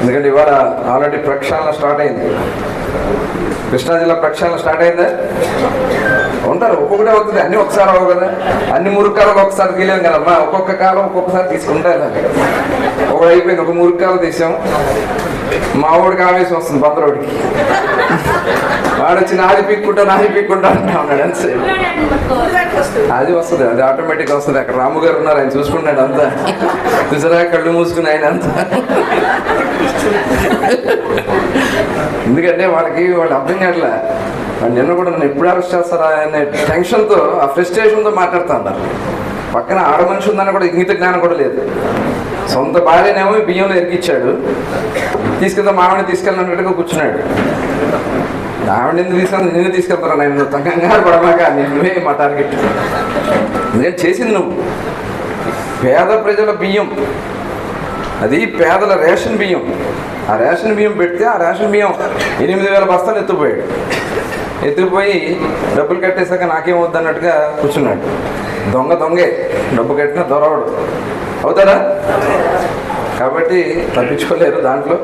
ఎందుకంటే ఇవాళ ఆల్రెడీ ప్రక్షాళన స్టార్ట్ అయింది. కృష్ణా జిల్లా ప్రక్షాళన స్టార్ట్ అయిందా? ఉంటారు, ఒక్కొక్కటే అవుతుంది, అన్నీ ఒకసారి అవ్వవు కదా. అన్ని మురుక్కాలకు ఒకసారి తీయలేం కదమ్మా, ఒక్కొక్క కాలం ఒక్కొక్కసారి తీసుకుంటారు. ఒకటి అయిపోయింది, ఒక మురుక్కాలు తీసాం, మా ఊడికి ఆవేశం వస్తుంది, బందరోడికి వాడు వచ్చి నాది పీక్కుంటా అంటా ఉన్నాడు. అంతే, అది వస్తుంది, అది ఆటోమేటిక్గా వస్తుంది. అక్కడ రాము గారు ఉన్నారు, ఆయన చూసుకుంటాడు అంతా. చూసారా, కళ్ళు మూసుకుని ఆయన అంతా. ఎందుకంటే వాళ్ళు అర్థం కావట్లే. నిన్న కూడా నన్ను ఎప్పుడు అరెస్ట్ చేస్తారా అనే టెన్షన్తో, ఆ ఫ్రస్ట్రేషన్తో మాట్లాడుతూ ఉన్నారు. పక్కన ఆడ మనిషి ఉందని కూడా ఇంగిత జ్ఞానం కూడా లేదు. సొంత భార్యనేమో బియ్యంలో ఎరికిచ్చాడు, మావిడిని తీసుకెళ్ళినట్టుగా కూర్చున్నాడు. ఆవిడ ఎందుకు తీసుకెళ్తా, నిన్ను తీసుకెళ్తారా, నేను కంగారు పడమాక, నువ్వే మా టార్గెట్. నేను చేసింది నువ్వు. పేద ప్రజల బియ్యం, అది పేదల రేషన్ బియ్యం. ఆ రేషన్ బియ్యం పెడితే ఆ రేషన్ బియ్యం 8,000 బస్తాలు ఎత్తుకుపోయి డబ్బులు కట్టేశాక నాకేం వద్దన్నట్టుగా కూర్చున్నాడు. దొంగే, డబ్బు కట్టిన దొరవడు అవుతారా? కాబట్టి తప్పించుకోలేరు దాంట్లో.